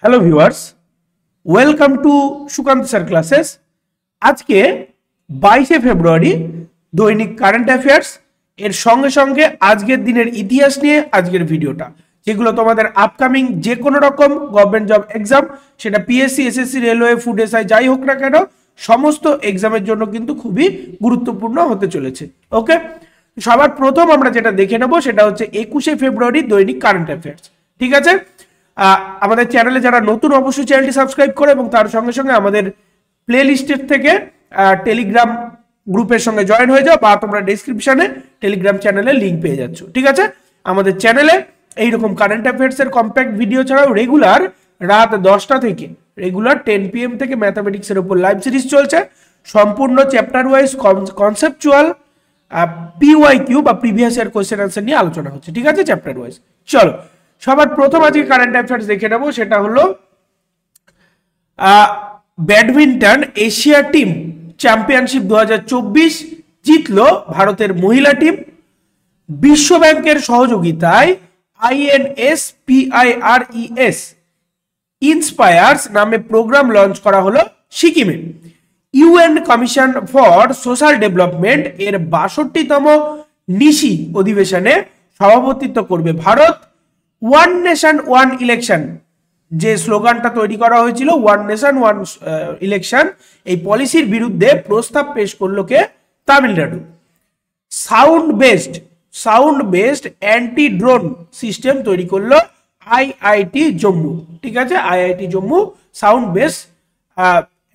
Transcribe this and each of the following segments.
Hello viewers, welcome to Sukanta sir classes. আজকে 22শে ফেব্রুয়ারি দৈনিক current affairs এর সঙ্গে সঙ্গে আজকের দিনের ইতিহাস নিয়ে আজকের ভিডিওটা, যেগুলো তোমাদের আপকামিং যে কোনো রকম গভর্নমেন্ট জব এক্সাম, সেটা PSC, SSC, railway, food SI যাই হোক না কেন, সমস্ত এক্সামের জন্য কিন্তু খুবই গুরুত্বপূর্ণ হতে চলেছে। ওকে, সবার প্রথম আমরা যেটা দেখে নেব সেটা হচ্ছে 21শে ফেব্রুয়ারি দৈনিক কারেন্ট অ্যাফেয়ার্স। ঠিক আছে, আমাদের চ্যানেলে যারা নতুন অবশ্যই চ্যানেলটি সাবস্ক্রাইব করে এবং তার সঙ্গে সঙ্গে আমাদের প্লে লিস্টের থেকে টেলিগ্রাম গ্রুপের সঙ্গে জয়েন হয়ে যাও, বা তোমরা ডেসক্রিপশনে টেলিগ্রাম চ্যানেলের লিঙ্ক পেয়ে যাচ্ছ। ঠিক আছে, আমাদের চ্যানেলে এইরকম কারেন্ট অ্যাফেয়ার্স এর কম্প্যাক্ট ভিডিও ছাড়াও রেগুলার রাত 10টা থেকে রেগুলার 10 PM থেকে ম্যাথামেটিক্স এর উপর লাইভ সিরিজ চলছে, সম্পূর্ণ চ্যাপ্টার ওয়াইজ কনসেপচুয়াল পিওয়াইকিউ বা প্রিভিয়াস ইয়ার কোশ্চেন আনসার নিয়ে আলোচনা হচ্ছে। ঠিক আছে, চ্যাপ্টার ওয়াইজ। চলো, সবার প্রথম আজকে কারেন্ট অ্যাফেয়ার্স দেখে নেব, সেটা হলো ব্যাডমিন্টন এশিয়া টিম চ্যাম্পিয়নশিপ 2024 জিতলো ভারতের মহিলা টিম। বিশ্ব ব্যাংকের সহযোগিতায় INSPIRES ইন্সপায়ার্স নামে প্রোগ্রাম লঞ্চ করা হলো সিকিমে। UN commission for social development এর 62তম নিশি অধিবেশনে সভাপতিত্ব করবে Bharat. One nation one election যে স্লোগানটা তৈরি করা হয়েছিল, ওয়ান নেশন ওয়ান ইলেকশন, এই পলিসির বিরুদ্ধে প্রস্তাব পেশ করলো কে? Tamil Nadu. Sound based anti drone system তৈরি করলো আইআইটি জম্মু। ঠিক আছে, IIT Jammu sound base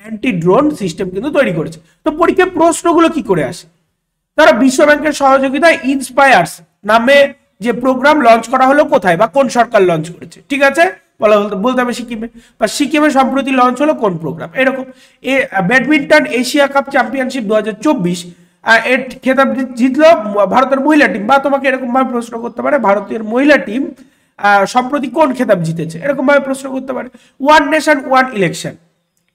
anti drone system কিন্তু তৈরি করেছে। তো পরীক্ষার প্রশ্নগুলো কি করে আসে? তারা বিশ্ব ব্যাংকের সহযোগিতায় ইন্সপায়ার্স নামে যে প্রোগ্রাম লঞ্চ করা হলো কোথায় বা কোন সরকার লঞ্চ করেছে? ঠিক আছে, বলতে হবে সিকিমে, বা সিকিমে সম্প্রতি লঞ্চ হলো কোন প্রোগ্রাম। এরকম ব্যাডমিন্টন এশিয়া কাপ চ্যাম্পিয়নশিপ 2024 এর খেতাব জিতলো ভারতের মহিলা টিম, বা তোমাকে এরকম ভাবে প্রশ্ন করতে পারে ভারতের মহিলা টিম সম্প্রতি কোন খেতাব জিতেছে, এরকম ভাবে প্রশ্ন করতে পারে। ওয়ান নেশন ওয়ান ইলেকশন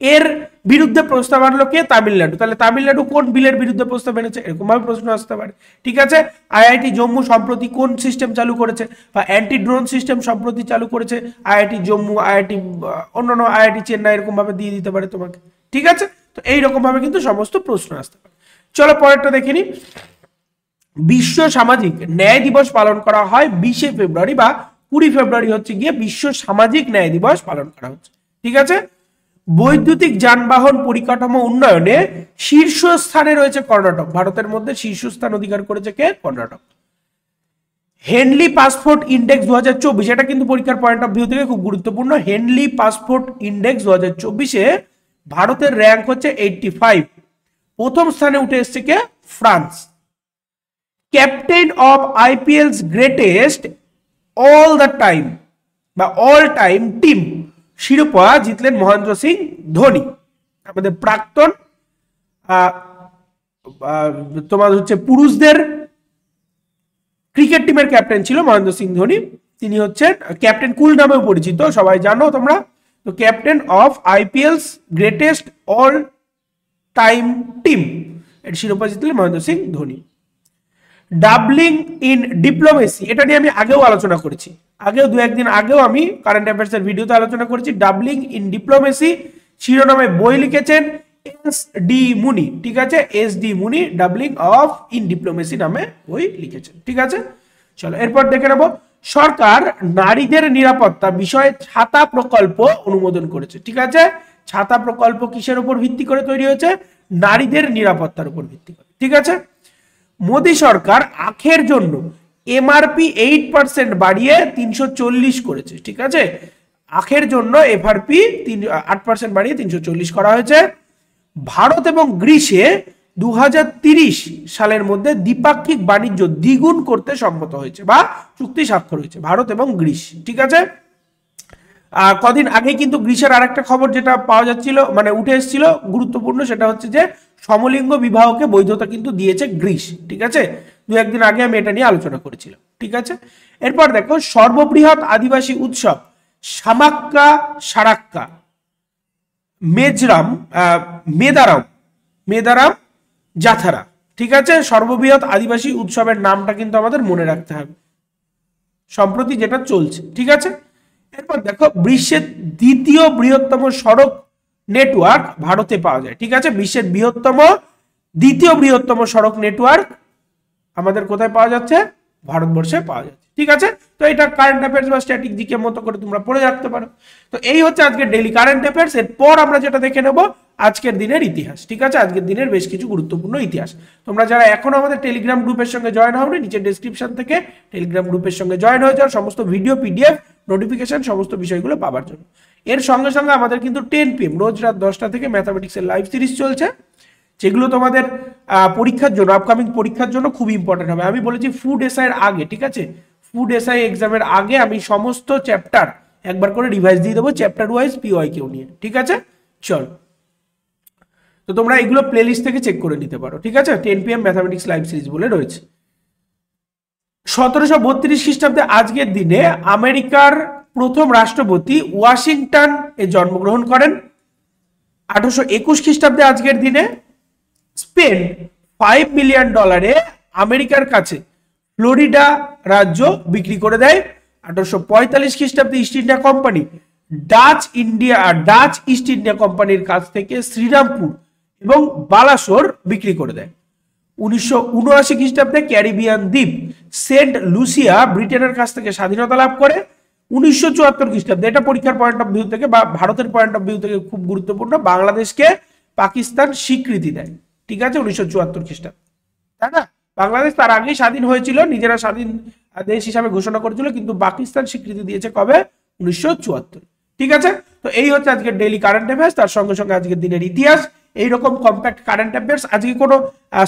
এর বিরুদ্ধে প্রস্তাব আনলো কে? তামিলনাড়ু। তাহলে তামিলনাড়ু কোন বিলের বিরুদ্ধে প্রস্তাব এনেছে, এরকম ভাবে প্রশ্ন আসতে পারে। ঠিক আছে, আইআইটি জম্মু সম্প্রতি কোন সিস্টেম চালু করেছে, বা অ্যান্টি ড্রোন সিস্টেম সম্প্রতি চালু করেছে আইআইটি জম্মু, আইআইটি অন্যান্য আইআইটি চেন্নাই, এরকম ভাবে দিয়ে দিতে পারে তোমাকে। ঠিক আছে, তো এইরকম ভাবে কিন্তু সমস্ত প্রশ্ন আসতে পারে। চলো পরেরটা দেখে নি। বিশ্ব সামাজিক ন্যায় দিবস পালন করা হয় 20শে ফেব্রুয়ারি, বা 20 ফেব্রুয়ারি হচ্ছে গিয়ে বিশ্ব সামাজিক ন্যায় দিবস পালন করা হচ্ছে। ঠিক আছে, বৈদ্যুতিক যানবাহন পরিকাঠামো উন্নয়নে শীর্ষস্থানে রয়েছে কর্ণাটক। ভারতের মধ্যে শীর্ষস্থান অধিকার করেছে কে? কর্ণাটক। হেনলি পাসপোর্ট ইন্ডেক্স 2024, এটা কিন্তু পরীক্ষার পয়েন্ট অফ ভিউ থেকে খুব গুরুত্বপূর্ণ। হেনলি পাসপোর্ট ইন্ডেক্স 2024-এ ভারতের র্যাঙ্ক হচ্ছে 85, প্রথম স্থানে উঠে এসছে কে? France. Captain of IPL's greatest all the time বা অল টাইম টিম শিরোপা জিতলেন মহেন্দ্র সিং ধোনি। আমাদের প্রাক্তন তোমার হচ্ছে পুরুষদের ক্রিকেট টিমের ক্যাপ্টেন ছিল মহেন্দ্র সিং ধোনি। তিনি হচ্ছেন ক্যাপ্টেন কুল নামেও পরিচিত, সবাই জানো তোমরা। তো captain of IPL's greatest all time team এর শিরোপা জিতলেন Mahendra Singh Dhoni. Dabbling in diplomacy, এটা নিয়ে আমি আগেও আলোচনা করেছি, দু একদিন আগেও আমি কারেন্ট অ্যাফেয়ার্স এর ভিডিওতে আলোচনা করেছি। ডাবলিং ইন ডিপ্লোমেসি শিরোনামে বই লিখেছেন SD মুনি। ঠিক আছে, SD মুনি ডাবলিং অফ ইন ডিপ্লোমেসি নামে বই লিখেছেন। ঠিক আছে, চলো এরপর দেখে নেব। সরকার নারীদের নিরাপত্তা বিষয়ে ছাতা প্রকল্প অনুমোদন করেছে। ঠিক আছে, ছাতা প্রকল্প কিসের উপর ভিত্তি করে তৈরি হয়েছে? নারীদের নিরাপত্তার উপর ভিত্তি করে। ঠিক আছে, মোদী সরকার আখের জন্য MRP 8% বাড়িয়ে 340 করেছে। ঠিক আছে, আখের জন্য FRP 8% বাড়িয়ে 340 করা হয়েছে। ভারত এবং গ্রিসে 2030 সালের মধ্যে দ্বিপাক্ষিক বাণিজ্য দ্বিগুণ করতে সম্মত হয়েছে বা চুক্তি স্বাক্ষর হয়েছে ভারত এবং গ্রিস। ঠিক আছে, কদিন আগে কিন্তু গ্রিসের আরেকটা খবর যেটা পাওয়া যাচ্ছিল, মানে উঠে এসেছিল গুরুত্বপূর্ণ, সেটা হচ্ছে যে সমলিঙ্গ বিবাহকে বৈধতা কিন্তু দিয়েছে গ্রিস। ঠিক আছে, দু একদিন আগে আমি এটা নিয়ে আলোচনা করেছিলাম। ঠিক আছে, এরপর দেখো সর্ববৃহৎ আদিবাসী উৎসব সামাক্কা সারাক্কা মেদারাম জাথারা। ঠিক আছে, সর্ববৃহৎ আদিবাসী উৎসবের নামটা কিন্তু আমাদের মনে রাখতে হবে, সম্প্রতি যেটা চলছে। ঠিক আছে, এরপর দেখো বিশ্বের দ্বিতীয় বৃহত্তম সড়ক নেটওয়ার্ক ভারতে পাওয়া যায়। ঠিক আছে, বিশ্বের দ্বিতীয় বৃহত্তম সড়ক নেটওয়ার্ক আমাদের কোথায় পাওয়া যাচ্ছে? ভারতবর্ষে পাওয়া যাচ্ছে। ঠিক আছে, তো এটা কারেন্ট অ্যাফেয়ার্স বা স্ট্যাটিক জিকে মতো করে তোমরা পড়ে রাখতে পারো। তো এই হচ্ছে আজকের ডেইলি কারেন্ট অ্যাফেয়ার্স। এরপর আমরা যেটা দেখে নেব আজকের দিনের ইতিহাস। ঠিক আছে, আজকের দিনের বেশ কিছু গুরুত্বপূর্ণ ইতিহাস। তোমরা যারা এখনো আমাদের টেলিগ্রাম গ্রুপের সঙ্গে জয়েন হওনি, নিচে ডেসক্রিপশন থেকে টেলিগ্রাম গ্রুপের সঙ্গে জয়েন হয়ে যাও সমস্ত ভিডিও, পিডিএফ, নোটিফিকেশন সমস্ত বিষয়গুলো পাওয়ার জন্য। এর সঙ্গে সঙ্গে আমাদের কিন্তু 10 PM রোজ রাত 10টা থেকে ম্যাথামেটিক্সের লাইভ সিরিজ চলছে, যেগুলো তোমাদের পরীক্ষার জন্য, আপকামিং পরীক্ষার জন্য খুব ইম্পর্টেন্ট হবে। আমি বলেছি ফুড এসআই এর আগে, ঠিক আছে, ফুড এসআই এক্সামের আগে আমি সমস্ত চ্যাপ্টার একবার করে রিভাইজ দিয়ে দেবো, চ্যাপ্টার ওয়াইজ পিওয়াই কেউ নিয়ে। ঠিক আছে, চল, তো তোমরা এগুলো প্লেলিস্ট থেকে চেক করে নিতে পারো। ঠিক আছে, 10 PM ম্যাথামেটিক্স লাইভ সিরিজ বলে রয়েছে। 1732 খ্রিস্টাব্দে আজকের দিনে আমেরিকার প্রথম রাষ্ট্রপতি ওয়াশিংটন এ জন্মগ্রহণ করেন। 1821 খ্রিস্টাব্দে আজকের দিনে স্পেন $5 মিলিয়ন আমেরিকার কাছে ফ্লোরিডা রাজ্য বিক্রি করে দেয়। 1845 খ্রিস্টাব্দে east India company Dutch east India কোম্পানির কাছ থেকে শ্রীরামপুর এবং বালাসোর বিক্রি করে দেয়। 1979 খ্রিস্টাব্দে ক্যারিবিয়ান দ্বীপ সেন্ট লুসিয়া ব্রিটেনের কাছ থেকে স্বাধীনতা লাভ করে। 1974 খ্রিস্টাব্দে, এটা পরীক্ষার পয়েন্ট অফ ভিউ থেকে বা ভারতের পয়েন্ট অফ ভিউ থেকে খুব গুরুত্বপূর্ণ, বাংলাদেশকে পাকিস্তান স্বীকৃতি দেয়। ঠিক আছে, 1974 খ্রিস্টাব্দে, তাই না? বাংলাদেশ তার আগেই স্বাধীন হয়েছিল, নিজেরা স্বাধীন দেশ হিসাবে ঘোষণা করেছিল, কিন্তু পাকিস্তান স্বীকৃতি দিয়েছে কবে? 1974। ঠিক আছে, তো এই হচ্ছে আজকের ডেইলি কারেন্ট অ্যাফেয়ার্স, তার সঙ্গে সঙ্গে আজকের দিনের ইতিহাস। এইরকম কম্প্যাক্ট কারেন্ট অ্যাফেয়ার্স, আজকে কোনো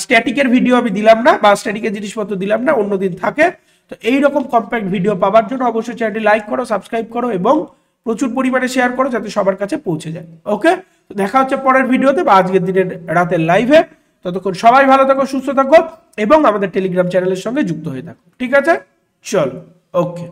স্ট্যাটিকের ভিডিও আমি দিলাম না বা স্ট্যাটিকের জিনিসপত্র দিলাম না, অন্যদিন থাকে। তো এইরকম কম্প্যাক্ট ভিডিও পাওয়ার জন্য অবশ্যই চ্যানেলটি লাইক করো, সাবস্ক্রাইব করো এবং প্রচুর পরিমাণে শেয়ার করো যাতে সবার কাছে পৌঁছে যায়। ওকে, তো দেখা হচ্ছে পরের ভিডিওতে বা আজকের দিনের রাতের লাইভে। ততক্ষণ সবাই ভালো থাকো, সুস্থ থাকো এবং আমাদের টেলিগ্রাম চ্যানেলের সঙ্গে যুক্ত হয়ে থাকো। ঠিক আছে, চলো, ওকে।